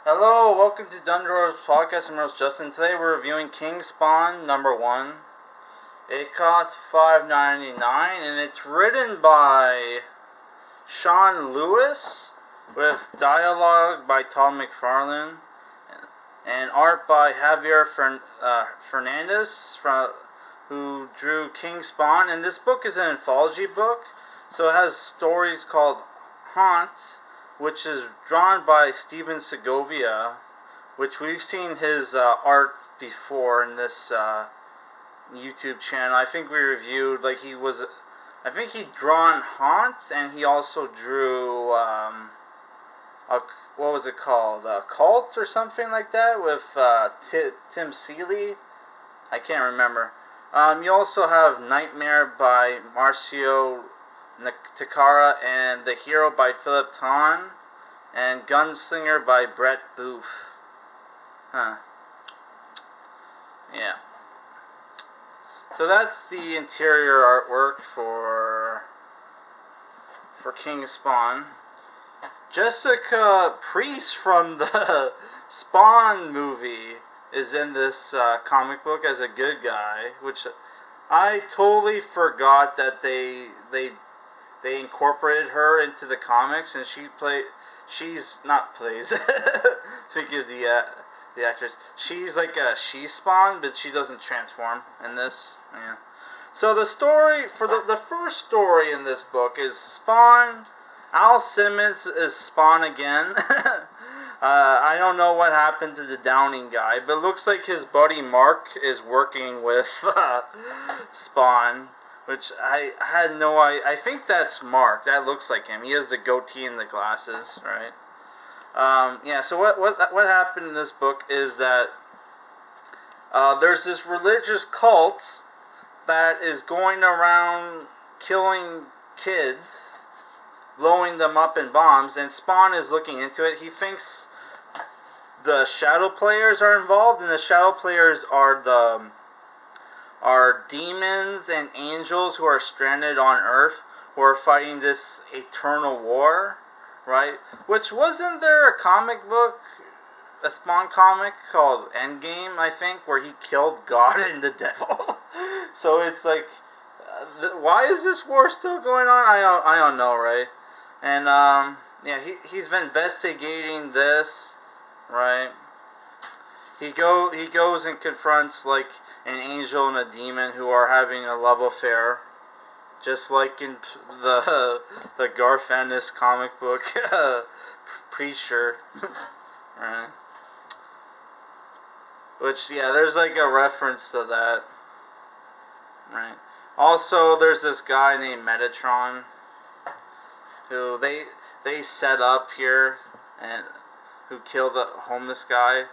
Hello, welcome to Dundro's podcast. I'm host Justin. Today we're reviewing King Spawn #1. It costs $5.99 and it's written by Sean Lewis with dialogue by Todd McFarlane and art by Javier Fernandez who drew King Spawn. And this book is an anthology book, so it has stories called Haunt, which is drawn by Segovia, which we've seen his art before in this YouTube channel. I think we reviewed, I think he'd drawn Haunt, and he also drew, what was it called, Cult or something like that, with Tim Seeley. I can't remember. You also have Nightmare by Marcio Takara and The Hero by Philip Todd and Gunslinger by Brett Booth. Yeah. So that's the interior artwork for King Spawn. Jessica Priest from the Spawn movie is in this comic book as a good guy, which I totally forgot that they incorporated her into the comics, and she's not plays figure the actress. She's like a she-spawn, but she doesn't transform in this. Yeah. So the story for the first story in this book is Spawn. Al Simmons is Spawn again. I don't know what happened to the Downing guy, but it looks like his buddy Mark is working with Spawn. Which I had no idea. I think that's Mark. That looks like him. He has the goatee and the glasses, right? Yeah. So what happened in this book is that there's this religious cult that is going around killing kids, blowing them up in bombs, and Spawn is looking into it. He thinks the shadow players are involved, and the shadow players are demons and angels who are stranded on Earth, who are fighting this eternal war, right? Which, wasn't there a comic book, a Spawn comic called Endgame, I think, where he killed God and the devil? So it's like, why is this war still going on? I don't know, right? And yeah, he's been investigating this, right? He goes and confronts like an angel and a demon who are having a love affair, just like in the Garth Ennis comic book Preacher, right? Which, yeah, there's like a reference to that, right? Also, there's this guy named Metatron who they set up here and who killed the homeless guy.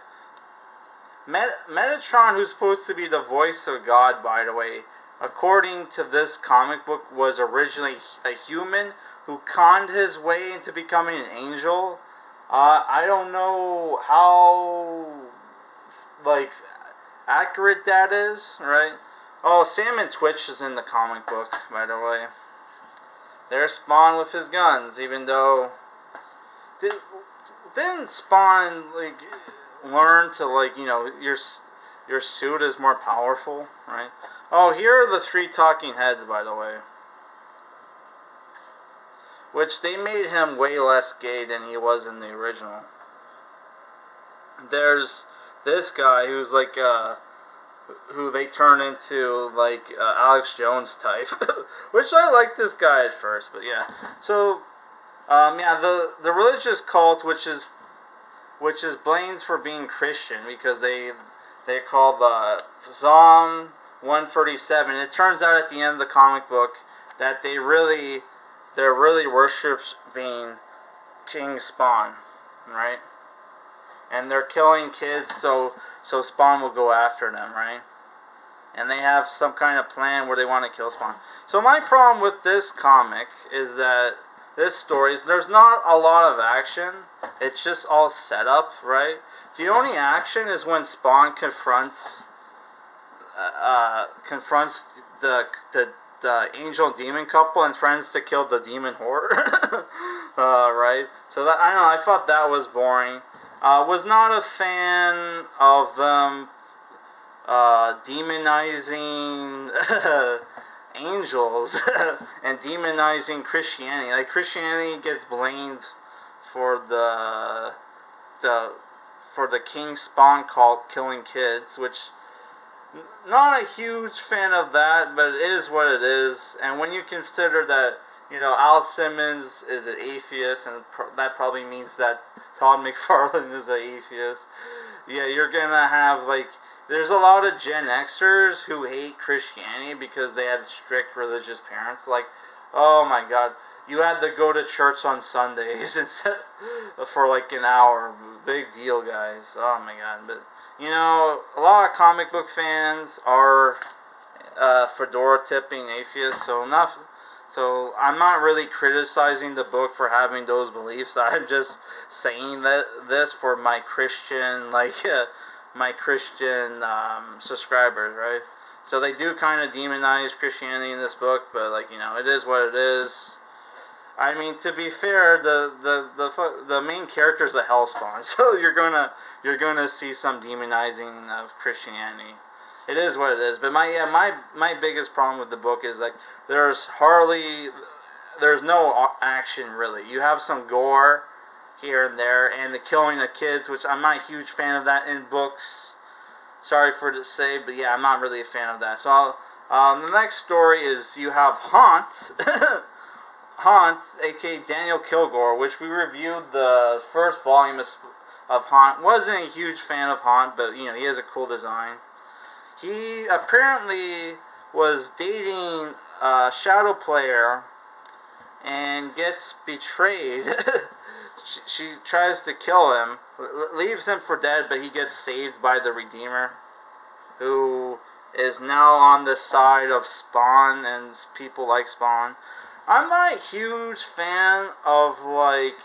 Metatron, who's supposed to be the voice of God, by the way, according to this comic book, was originally a human who conned his way into becoming an angel. I don't know how, like, accurate that is, right? Oh, Sam and Twitch is in the comic book, by the way. There's Spawn with his guns, even though... Didn't Spawn, like, learn to, like, you know, your suit is more powerful, right? Oh, here are the 3 talking heads, by the way. Which, they made him way less gay than he was in the original. There's this guy who's like, who they turn into, like, Alex Jones type. Which I liked this guy at first, but yeah. So, yeah, the religious cult, which is blamed for being Christian, because they're called Psalm 137. It turns out at the end of the comic book that they're really worshiping King Spawn, right? And they're killing kids so Spawn will go after them, right? And they have some kind of plan where they want to kill Spawn. So my problem with this comic is that this story is there's not a lot of action. It's just all set up, right? The only action is when Spawn confronts the angel demon couple and friends to kill the demon whore. Right? So that, I don't know, I thought that was boring. Was not a fan of them demonizing angels and demonizing Christianity. Like, Christianity gets blamed for the for the King Spawn cult killing kids, which not a huge fan of that, but it is what it is. And when you consider that, Al Simmons is an atheist, and that probably means that Todd McFarlane is an atheist. Yeah, you're gonna have, like, there's a lot of Gen Xers who hate Christianity because they had strict religious parents. Like, oh my god, you had to go to church on Sundays instead for like an hour. Big deal, guys. Oh my god. But, a lot of comic book fans are fedora tipping atheists, so I'm not really criticizing the book for having those beliefs. I'm just saying that this for my Christian, my Christian subscribers, right? So they do kind of demonize Christianity in this book, but, like, it is what it is. I mean, to be fair, the main character is a hellspawn, so you're gonna see some demonizing of Christianity. It is what it is. But my biggest problem with the book is, like, there's no action really. You have some gore here and there, and the killing of kids, which I'm not a huge fan of that in books. Sorry to say, but yeah, I'm not really a fan of that. So the next story is you have Haunt. Haunt, aka Daniel Kilgore, which we reviewed the first volume of Haunt. Wasn't a huge fan of Haunt, but he has a cool design. He apparently was dating a Shadow Player and gets betrayed. she tries to kill him, leaves him for dead, but he gets saved by the Redeemer, who is now on the side of Spawn and people like Spawn. I'm not a huge fan of, like,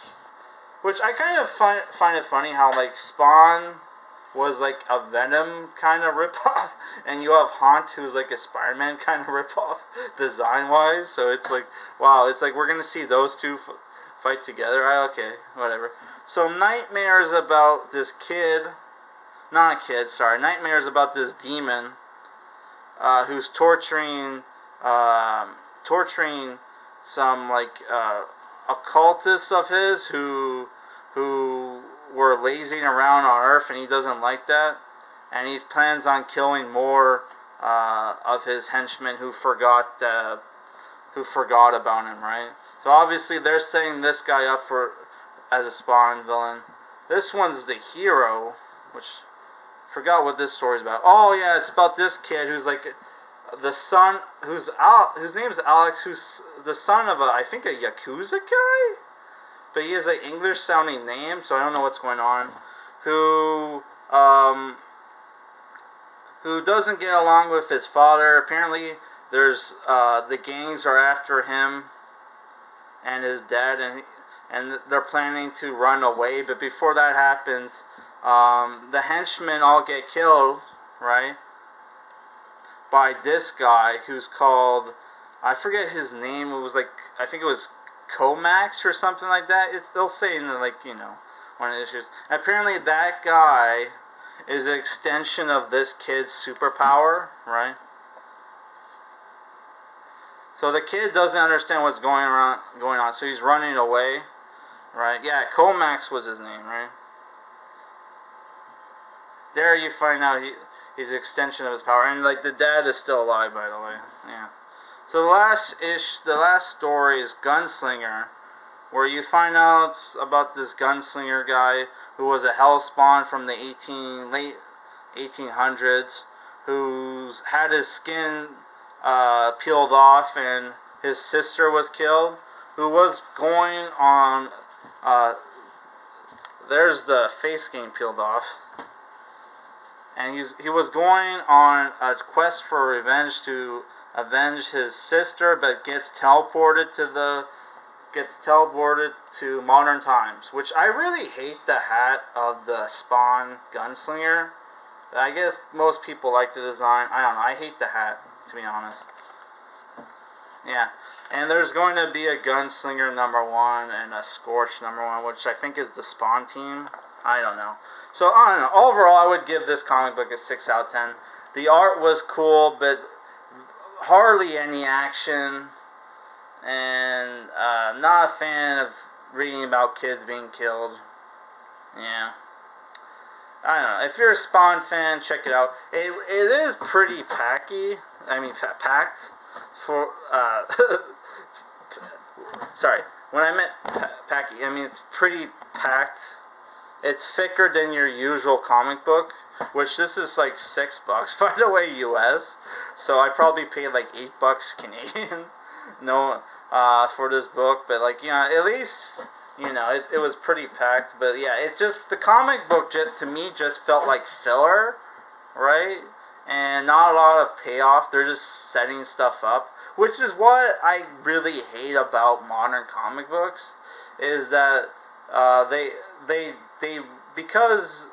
which I kind of find it funny how, like, Spawn was like a Venom kind of ripoff, and you have Haunt, who's like a Spider-Man kind of ripoff design-wise. So it's like, wow, it's like we're gonna see those two fight together. Okay, whatever. So Nightmare is about this kid, not a kid, sorry. Nightmare is about this demon who's torturing some, like, occultists of his who were lazing around on Earth, and he doesn't like that, and he plans on killing more of his henchmen who forgot about him, right? So obviously they're setting this guy up as a Spawn villain. This one's the hero, which forgot what this story's about. Oh yeah, it's about this kid who's like the son, whose name is Alex, who's the son of I think a Yakuza guy, but he has an English sounding name, so I don't know what's going on. Who doesn't get along with his father. Apparently there's the gangs are after him and his dad, and they're planning to run away, but before that happens, the henchmen all get killed, right, by this guy who's called, I forget his name. It was like, I think it was Comax or something like that. They'll say in the, like, one of the issues. Apparently that guy is an extension of this kid's superpower, right? So the kid doesn't understand what's going on, so he's running away, right? Yeah, Comax was his name, right? There you find out he's an extension of his power, and, like, the dad is still alive, by the way. Yeah. So the last story is Gunslinger, where you find out about this Gunslinger guy who was a hellspawn from the late 1800s, who's had his skin peeled off, and his sister was killed, who was going on. There's the face getting peeled off. And he was going on a quest for revenge to avenge his sister, but gets teleported to modern times. Which I really hate the hat of the Spawn Gunslinger. I guess most people like the design. I don't know. I hate the hat, to be honest. Yeah. And there's going to be a Gunslinger #1 and a Scorch #1, which I think is the Spawn team. I don't know. So I don't know. Overall, I would give this comic book a 6 out of 10. The art was cool, but hardly any action, and not a fan of reading about kids being killed. Yeah. I don't know. If you're a Spawn fan, check it out. It is pretty packy. I mean, packed for. Sorry, when I meant packy, I mean it's pretty packed. It's thicker than your usual comic book, which this is like $6, by the way, US. So I probably paid like $8 Canadian. No, for this book, but like at least. It was pretty packed, but yeah, the comic book to me just felt like filler, right? And not a lot of payoff. They're just setting stuff up, which is what I really hate about modern comic books, is that they because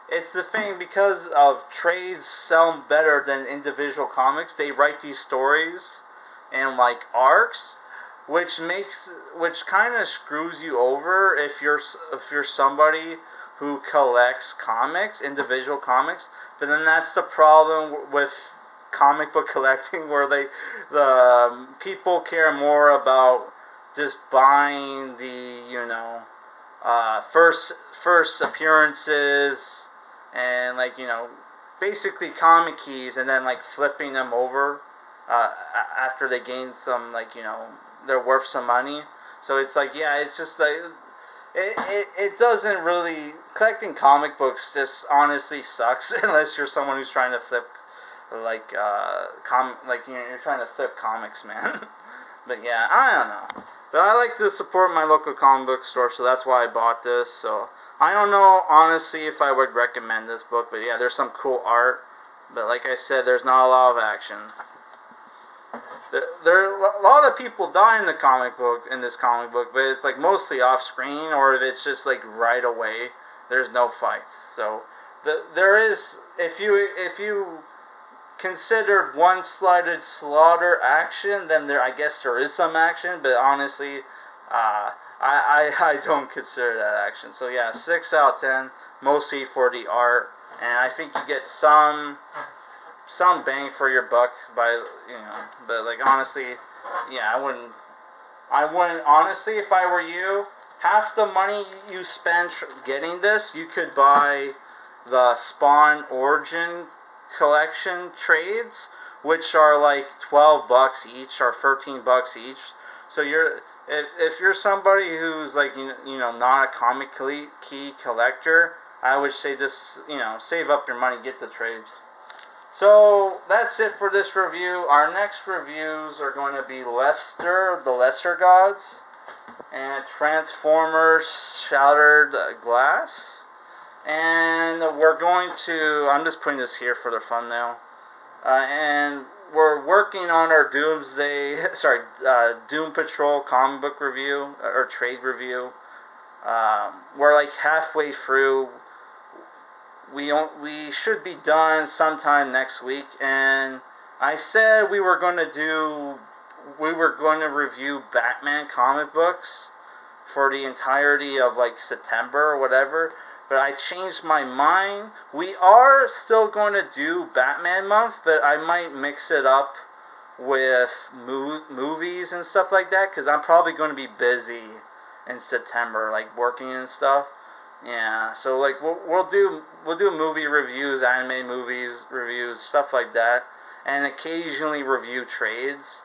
it's the thing, because of trades sell better than individual comics, they write these stories and like arcs, which kind of screws you over if you're somebody who collects comics, individual comics. But then that's the problem with comic book collecting, where the people care more about just buying the first appearances, and like basically comic keys, and then like flipping them over after they gain some, like they're worth some money. So it's like, yeah, it's just like it doesn't really, collecting comic books just honestly sucks unless you're someone who's trying to flip like you're trying to flip comics, man. But yeah, I don't know. But I like to support my local comic book store, so that's why I bought this. So I don't know honestly if I would recommend this book, but yeah, there's some cool art. But like I said, there's not a lot of action. There are a lot of people die in this comic book, but it's like mostly off screen, or if it's just like right away, there's no fights. So there is, if you considered one-sided slaughter action, then I guess there is some action, but honestly, I don't consider that action. So yeah, 6 out of 10, mostly for the art, and I think you get some bang for your buck by, but like honestly, yeah, I wouldn't honestly, if I were you, half the money you spend getting this, you could buy the Spawn Origin collection trades, which are like $12 each or $13 each. So if you're somebody who's like not a comic key collector, I would say just save up your money, get the trades. So that's it for this review. Our next reviews are going to be Lester, the Lesser Gods, and Transformers Shattered Glass. And we're going to, I'm just putting this here for the thumbnail, and we're working on our Doom Patrol comic book review, or trade review. We're like halfway through. We should be done sometime next week, and I said we were going to review Batman comic books for the entirety of like September or whatever, but I changed my mind. We are still going to do Batman month, but I might mix it up with movies and stuff like that, because I'm probably going to be busy in September, like working and stuff. Yeah, so like we'll do movie reviews, anime movies reviews, stuff like that, and occasionally review trades.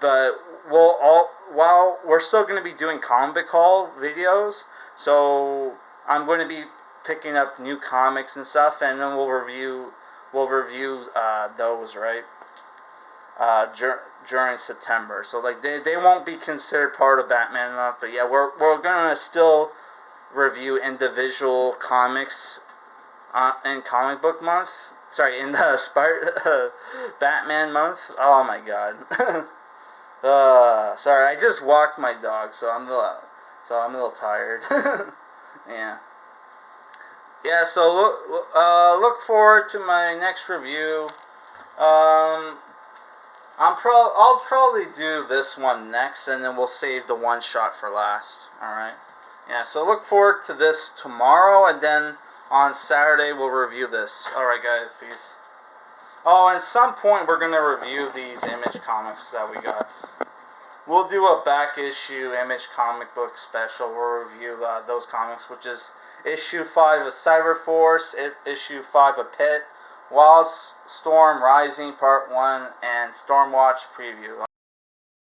But while we're still going to be doing comic haul videos, so I'm going to be picking up new comics and stuff, and then we'll review those, right, during September. So like they won't be considered part of Batman month, but yeah, we're gonna still review individual comics in comic book month. Sorry, in the Batman month. Oh my god. Sorry, I just walked my dog, so I'm a little tired. Yeah. Yeah. So look forward to my next review. I'll probably do this one next, and then we'll save the one shot for last. All right. Yeah, so look forward to this tomorrow, and then on Saturday we'll review this. Alright guys, peace. Oh, at some point we're going to review these Image comics that we got. We'll do a back issue Image comic book special. We'll review those comics, which is issue 5 of Cyberforce, issue 5 of Pit, Wildstorm Rising Part 1, and Stormwatch Preview.